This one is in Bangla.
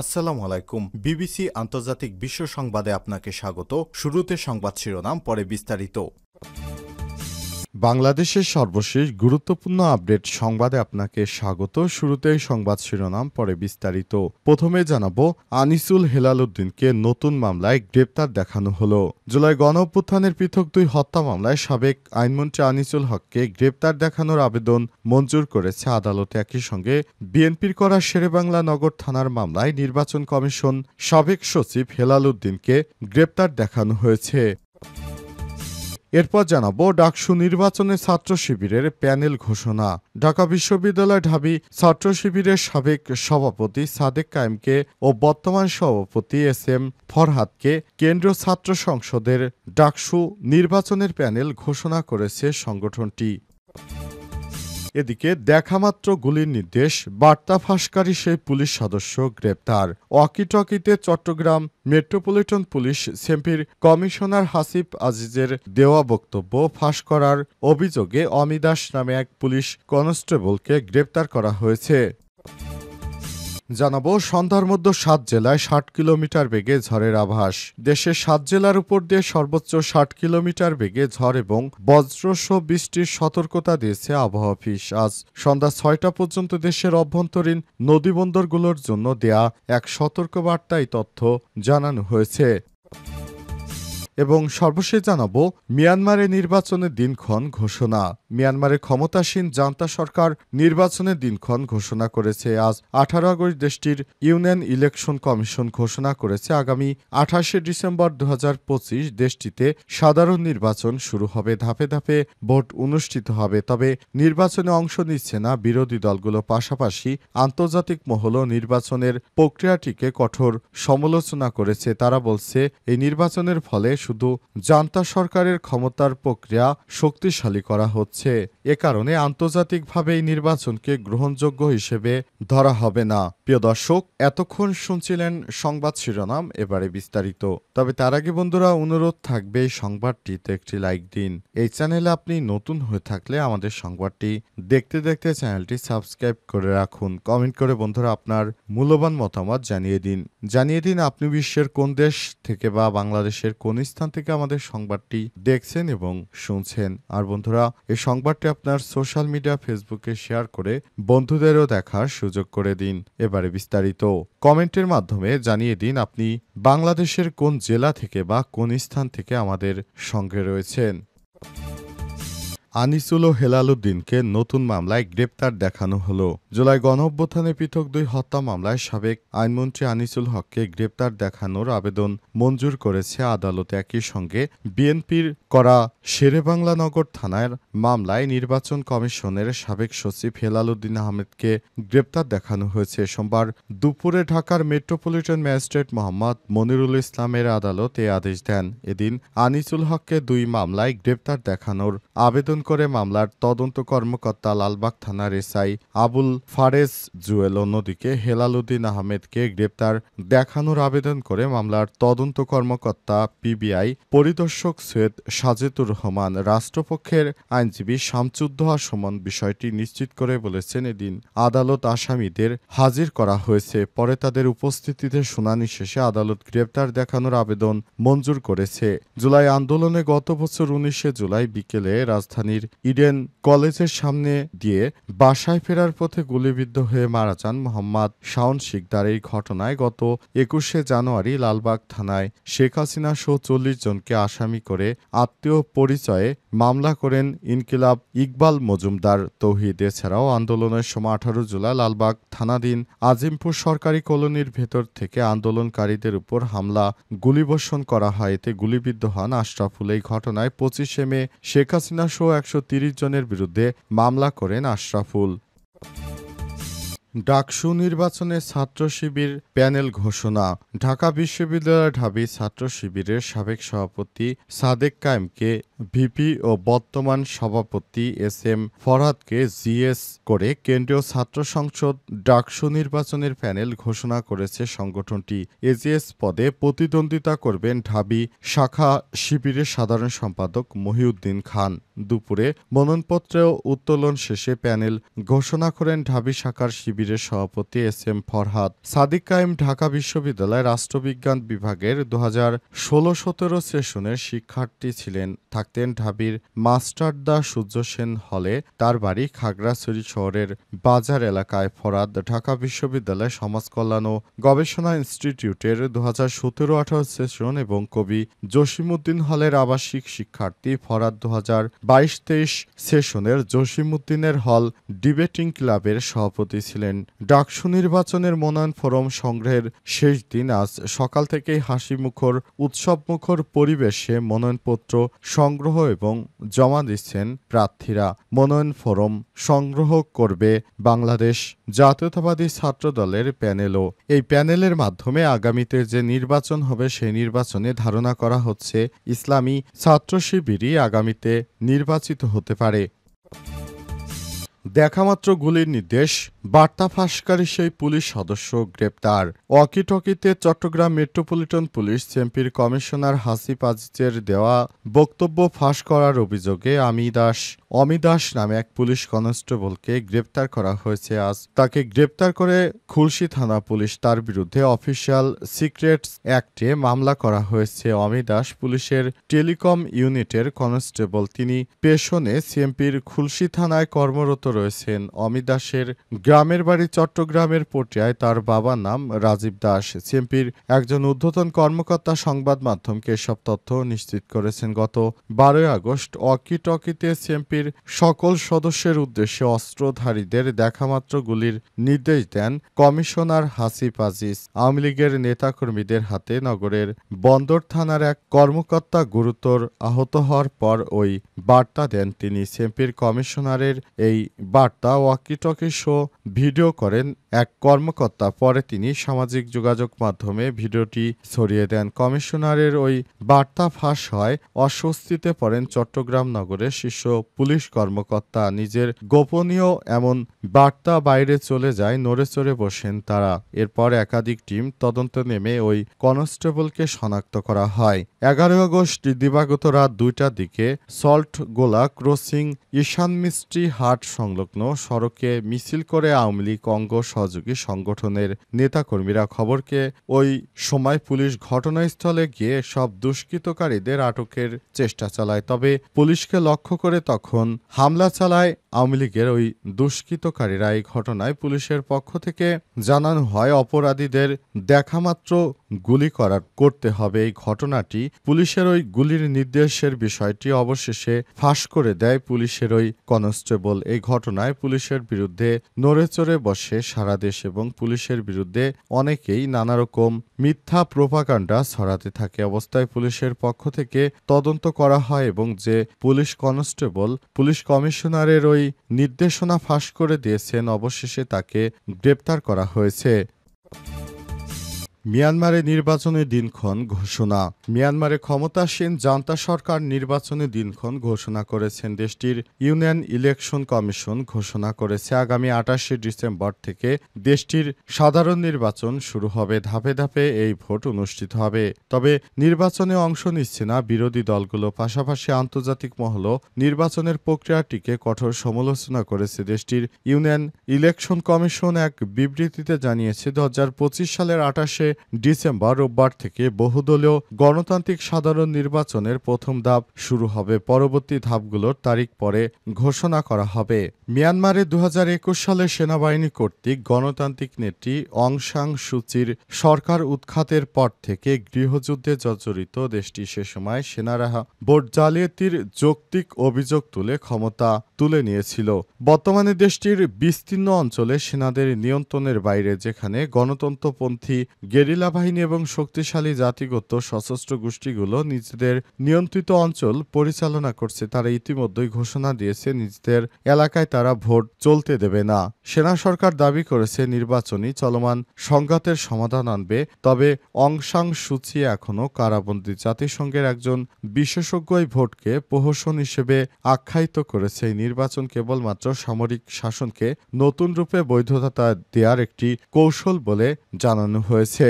আসসালামু আলাইকুম। বিবিসি আন্তর্জাতিক বিশ্ব সংবাদে আপনাকে স্বাগত। শুরুতে সংবাদ শিরোনাম, পরে বিস্তারিত। বাংলাদেশের সর্বশেষ গুরুত্বপূর্ণ আপডেট সংবাদে আপনাকে স্বাগত। শুরুতেই সংবাদ শিরোনাম, পরে বিস্তারিত। প্রথমে জানাবো, আনিসুল হেলাল উদ্দিনকে নতুন মামলায় গ্রেপ্তার দেখানো হলো। জুলাই গণঅভ্যুত্থানের পৃথক দুই হত্যা মামলায় সাবেক আইনমন্ত্রী আনিসুল হককে গ্রেপ্তার দেখানোর আবেদন মঞ্জুর করেছে আদালত। একই সঙ্গে বিএনপির করা শেরেবাংলা নগর থানার মামলায় নির্বাচন কমিশন সাবেক সচিব হেলাল উদ্দিনকে গ্রেপ্তার দেখানো হয়েছে। এরপর জানাবো, ডাকসু নির্বাচনে ছাত্র শিবিরের প্যানেল ঘোষণা। ঢাকা বিশ্ববিদ্যালয় ঢাবি ছাত্র শিবিরের সাবেক সভাপতি সাদেক কায়েমকে ও বর্তমান সভাপতি এস.এম. ফরহাদকে কেন্দ্রীয় ছাত্র সংসদের ডাকসু নির্বাচনের প্যানেল ঘোষণা করেছে সংগঠনটি। এদিকে দেখামাত্র গুলির নির্দেশ, বার্তা ফাঁসকারী সেই পুলিশ সদস্য গ্রেপ্তার। ওয়াকিটকিতে চট্টগ্রাম মেট্রোপলিটন পুলিশ সিএমপির কমিশনার হাসিব আজিজের দেওয়া বক্তব্য ফাঁস করার অভিযোগে অমিদাস নামে এক পুলিশ কনস্টেবলকে গ্রেপ্তার করা হয়েছে। জানাবো, সন্ধ্যার মধ্যে ৭ জেলায় ৬০ কিলোমিটার বেগে ঝড়ের আভাস। দেশের ৭ জেলার উপর দিয়ে সর্বোচ্চ ৬০ কিলোমিটার বেগে ঝড় এবং বজ্রসহ বৃষ্টির সতর্কতা দিয়েছে আবহাওয়া অফিস। আজ সন্ধ্যা ৬টা পর্যন্ত দেশের অভ্যন্তরীণ নদীবন্দরগুলোর জন্য দেয়া এক সতর্কবার্তায় তথ্য জানানো হয়েছে। এবং সর্বশেষ জানাবো, মিয়ানমারে নির্বাচনের দিনক্ষণ ঘোষণা। মিয়ানমারের ক্ষমতাসীন জান্তা সরকার নির্বাচনের দিনক্ষণ ঘোষণা করেছে। আজ 18 আগস্ট দেশটির ইউনিয়ন ইলেকশন কমিশন ঘোষণা করেছে আগামী 28শে ডিসেম্বর 2025 দেশটিতে সাধারণ নির্বাচন শুরু হবে। ধাপে ধাপে ভোট অনুষ্ঠিত হবে। তবে নির্বাচনে অংশ নিচ্ছে না বিরোধী দলগুলো। পাশাপাশি আন্তর্জাতিক মহলও নির্বাচনের প্রক্রিয়াটিকে কঠোর সমালোচনা করেছে। তারা বলছে, এই নির্বাচনের ফলে শুধু জান্তা সরকারের ক্ষমতার প্রক্রিয়া শক্তিশালী করা হচ্ছে। এ কারণে আন্তর্জাতিকভাবে এই নির্বাচনকে গ্রহণযোগ্য হিসেবে ধরা হবে না। প্রিয় দর্শক, এতক্ষণ শুনছিলেন সংবাদ শিরোনাম, এবারে বিস্তারিত। তবে তার আগে বন্ধুরা, অনুরোধ থাকবে এই সংবাদটিতে একটি লাইক দিন। এই চ্যানেলে আপনি নতুন হয়ে থাকলে আমাদের সংবাদটি দেখতে দেখতে চ্যানেলটি সাবস্ক্রাইব করে রাখুন। কমেন্ট করে বন্ধুরা আপনার মূল্যবান মতামত জানিয়ে দিন আপনি বিশ্বের কোন দেশ থেকে বা বাংলাদেশের কোন স্থান থেকে আমাদের সংবাদটি দেখছেন এবং শুনছেন। আর বন্ধুরা, এই সংবাদটি আপনার সোশ্যাল মিডিয়া ফেসবুকে শেয়ার করে বন্ধুদেরও দেখার সুযোগ করে দিন। এবারে বিস্তারিত। কমেন্টের মাধ্যমে জানিয়ে দিন আপনি বাংলাদেশের কোন জেলা থেকে বা কোন স্থান থেকে আমাদের সঙ্গে রয়েছেন। আনিসুল ও হেলাল উদ্দিনকে নতুন মামলায় গ্রেপ্তার দেখানো হলো। জুলাই গণঅভ্যুত্থানে পৃথক দুই হত্যা মামলায় সাবেক আইনমন্ত্রী আনিসুল হককে গ্রেপ্তার দেখানোর আবেদন মঞ্জুর করেছে আদালত। একই সঙ্গে বিএনপির করা শেরেবাংলা নগর থানার মামলায় নির্বাচন কমিশনের সাবেক সচিব হেলাল উদ্দিন আহমেদকে গ্রেপ্তার দেখানো হয়েছে। সোমবার দুপুরে ঢাকার মেট্রোপলিটন ম্যাজিস্ট্রেট মোহাম্মদ মনিরুল ইসলামের আদালত এ আদেশ দেন। এদিন আনিসুল হককে দুই মামলায় গ্রেপ্তার দেখানোর আবেদন করে মামলার তদন্ত কর্মকর্তা লালবাগ থানার এসআই আবুল ফারেজ জুয়েল। অন্যদিকে হেলাল উদ্দিন আহমেদকে গ্রেপ্তার দেখানোর আবেদন করে মামলার তদন্ত কর্মকর্তা পিবিআই পরিদর্শক সৈয়দ সাজেদুর রহমান। রাষ্ট্রপক্ষের আইনজীবী শামসুদ্দোহা সুমন বিষয়টি নিশ্চিত করে বলেছেন, এদিন আদালত আসামিদের হাজির করা হয়েছে। পরে তাদের উপস্থিতিতে শুনানি শেষে আদালত গ্রেপ্তার দেখানোর আবেদন মঞ্জুর করেছে। জুলাই আন্দোলনে গত বছর 19শে জুলাই বিকেলে রাজধানীর ইডেন কলেজের সামনে দিয়ে বাসায় ফেরার পথে গুলিবিদ্ধ হয়ে মারা যান মোহাম্মদ শাওন শিকদার। এই ঘটনায় গত 21শে জানুয়ারি লালবাগ থানায় শেখ হাসিনা সহ 40 জনকে আসামি করে আত্মীয় পরিচয়ে মামলা করেন ইনকিলাব ইকবাল মজুমদার তৌহিদ। এছাড়াও আন্দোলনের সময় 18 জুলাই লালবাগ থানাধীন আজিমপুর সরকারি কলোনির ভেতর থেকে আন্দোলনকারীদের উপর হামলা গুলিবর্ষণ করা হয়। এতে গুলিবিদ্ধ হন আশরাফুল। এই ঘটনায় 25শে মে শেখ হাসিনা সহ 130 জনের বিরুদ্ধে মামলা করেন আশরাফুল। ডাকসু নির্বাচনে ছাত্র শিবির প্যানেল ঘোষণা। ঢাকা বিশ্ববিদ্যালয় ঢাবি ছাত্র শিবিরের সাবেক সভাপতি সাদেক কায়েমকে ভিপি ও বর্তমান সভাপতি এস.এম. ফরহাদকে জিএস করে কেন্দ্রীয় ছাত্র সংসদ ডাকসু নির্বাচনের প্যানেল ঘোষণা করেছে সংগঠনটি। এজিএস পদে প্রতিদ্বন্দ্বিতা করবেন ঢাবি শাখা শিবিরের সাধারণ সম্পাদক মহিউদ্দিন খান। দুপুরে মনোনয়নপত্র উত্তোলন শেষে প্যানেল ঘোষণা করেন ঢাবি শাখার শিবির শিবিরের সভাপতি এস.এম. ফরহাদ। সাদিক কায়েম ঢাকা বিশ্ববিদ্যালয় রাষ্ট্রবিজ্ঞান বিভাগের 2016-17 সেশনের শিক্ষার্থী ছিলেন। থাকতেন ঢাবির মাস্টারদা সূর্য সেন হলে। তার বাড়ি খাগড়াছড়ি শহরের বাজার এলাকায়। ফরহাদ ঢাকা বিশ্ববিদ্যালয় সমাজকল্যাণ ও গবেষণা ইনস্টিটিউটের 2017-18 সেশন এবং কবি জসিমউদ্দিন হলের আবাসিক শিক্ষার্থী। ফরহাদ 2022-23 সেশনের জসিমউদ্দিনের হল ডিবেটিং ক্লাবের সভাপতি ছিলেন। ডাকসু নির্বাচনের মনোনয়ন ফরম সংগ্রহের শেষ দিন আজ সকাল থেকেই হাসিমুখর উৎসবমুখর পরিবেশে মনোনয়নপত্র সংগ্রহ এবং জমা দিচ্ছেন প্রার্থীরা। মনোনয়ন ফরম সংগ্রহ করবে বাংলাদেশ জাতীয়তাবাদী ছাত্রদলের প্যানেলও। এই প্যানেলের মাধ্যমে আগামীতে যে নির্বাচন হবে সেই নির্বাচনে ধারণা করা হচ্ছে ইসলামী ছাত্র শিবিরই আগামীতে নির্বাচিত হতে পারে। দেখামাত্র গুলির নির্দেশ, বার্তা ফাঁসকারী সেই পুলিশ সদস্য গ্রেপ্তার। ওয়াকিটকিতে চট্টগ্রাম মেট্রোপলিটন পুলিশ সিএমপির কমিশনার হাসিব আজিজের দেওয়া বক্তব্য ফাঁস করার অভিযোগে অমিদাস নামে এক পুলিশ কনস্টেবলকে গ্রেপ্তার করা হয়েছে আজ। তাকে গ্রেপ্তার করে খুলশী থানা পুলিশ। তার বিরুদ্ধে অফিসিয়াল সিক্রেটস অ্যাক্টে মামলা করা হয়েছে। অমিদাস পুলিশের টেলিকম ইউনিটের কনস্টেবল। তিনি পেশনে সিএমপির খুলশী থানায় কর্মরত রয়েছেন। অমিদাসের গ্রামের বাড়ি চট্টগ্রামের পটিয়ায়। তার বাবার নাম রাজীব দাস। সিএমপির একজন ঊর্ধ্বতন কর্মকর্তা সংবাদ মাধ্যমকে এসব তথ্য নিশ্চিত করেছেন। গত 12 আগস্ট ওয়াকিটকিতে সিএমপির সকল সদস্যের উদ্দেশ্যে অস্ত্রধারীদের দেখামাত্র গুলির নির্দেশ দেন কমিশনার হাসিব আজিজ। আওয়ামী লীগের নেতাকর্মীদের হাতে নগরের বন্দর থানার এক কর্মকর্তা গুরুতর আহত হওয়ার পর ওই বার্তা দেন তিনি। সিএমপির কমিশনারের এই বার্তা ওয়াকিটকি শো ভিডিও করেন এক কর্মকর্তা। পরে তিনি সামাজিক যোগাযোগ মাধ্যমে ভিডিওটি ছড়িয়ে দেন। কমিশনারের ওই বার্তা ফাঁস হয়। অস্বস্তিতে পড়েন চট্টগ্রাম নগরের শীর্ষ পুলিশ কর্মকর্তা। নিজের গোপনীয় এমন বার্তা বাইরে চলে যায়, নড়েচড়ে বসেন তারা। এরপর একাধিক টিম তদন্তে নেমে ওই কনস্টেবলকে শনাক্ত করা হয়। 11 আগস্ট দিবাগত রাত 2টার দিকে সল্ট গোলা ক্রসিং ঈশান মিস্ত্রি হাট সংলগ্ন সড়কে মিছিল করে আওয়ামী লীগ অঙ্গ সহযোগী সংগঠনের নেতাকর্মীরা। খবরকে ওই সময় পুলিশ ঘটনাস্থলে গিয়ে সব দুষ্কৃতকারীদের আটকের চেষ্টা চালায়। তবে পুলিশকে লক্ষ্য করে তখন হামলা চালায় আওয়ামী লীগের ওই দুষ্কৃতকারীরা। এই ঘটনায় পুলিশের পক্ষ থেকে জানানো হয় অপরাধীদের দেখামাত্র গুলি করতে হবে। এই ঘটনাটি পুলিশের ওই গুলির নির্দেশের বিষয়টি অবশেষে ফাঁস করে দেয় পুলিশের ওই কনস্টেবল। এই ঘটনায় পুলিশের বিরুদ্ধে নড়েচড়ে বসে সারা দেশ এবং পুলিশের বিরুদ্ধে অনেকেই নানারকম মিথ্যা প্রোপাগান্ডা ছড়াতে থাকে। অবস্থায় পুলিশের পক্ষ থেকে তদন্ত করা হয় এবং যে পুলিশ কনস্টেবল পুলিশ কমিশনারের ওই নির্দেশনা ফাঁস করে দিয়েছেন অবশেষে তাকে গ্রেপ্তার করা হয়েছে। মিয়ানমারে নির্বাচনের দিনক্ষণ ঘোষণা। মিয়ানমারে ক্ষমতাসীন জান্তা সরকার নির্বাচনের দিনক্ষণ ঘোষণা করেছেন। দেশটির ইউনিয়ন ইলেকশন কমিশন ঘোষণা করেছে আগামী 28শে ডিসেম্বর থেকে দেশটির সাধারণ নির্বাচন শুরু হবে। ধাপে ধাপে এই ভোট অনুষ্ঠিত হবে। তবে নির্বাচনে অংশ নিচ্ছে না বিরোধী দলগুলো। পাশাপাশি আন্তর্জাতিক মহলও নির্বাচনের প্রক্রিয়াটিকে কঠোর সমালোচনা করেছে। দেশটির ইউনিয়ন ইলেকশন কমিশন এক বিবৃতিতে জানিয়েছে 2025 সালের 28শে ডিসেম্বর রোববার থেকে বহুদলীয় গণতান্ত্রিক সাধারণ নির্বাচনের প্রথম ধাপ শুরু হবে। পরবর্তী ধাপগুলোর তারিখ পরে ঘোষণা করা হবে। মিয়ানমারে 2021 সালে সেনাবাহিনী কর্তৃক গণতান্ত্রিক নেত্রী অং সান সুচির সরকার উৎখাতের পর থেকে গৃহযুদ্ধে জর্জরিত দেশটি সে সময় সেনারা ভোট জালিয়াতির যৌক্তিক অভিযোগ তুলে ক্ষমতা তুলে নিয়েছিল। বর্তমানে দেশটির বিস্তীর্ণ অঞ্চলে সেনাদের নিয়ন্ত্রণের বাইরে, যেখানে গণতন্ত্রপন্থী গেরিলা বাহিনী এবং শক্তিশালী জাতিগত সশস্ত্র গোষ্ঠীগুলো নিজেদের নিয়ন্ত্রিত অঞ্চল পরিচালনা করছে, তারা ইতিমধ্যেই ঘোষণা দিয়েছে নিজেদের এলাকায় তারা ভোট চলতে দেবে না। সেনা সরকার দাবি করেছে নির্বাচনী চলমান সংঘাতের সমাধান আনবে। তবে অং সান সুচি এখনও কারাবন্দী। জাতিসংঘের একজন বিশেষজ্ঞ এই ভোটকে প্রহসন হিসেবে আখ্যায়িত করেছে। এই নির্বাচন কেবলমাত্র সামরিক শাসনকে নতুন রূপে বৈধতা দেওয়ার একটি কৌশল বলে জানানো হয়েছে।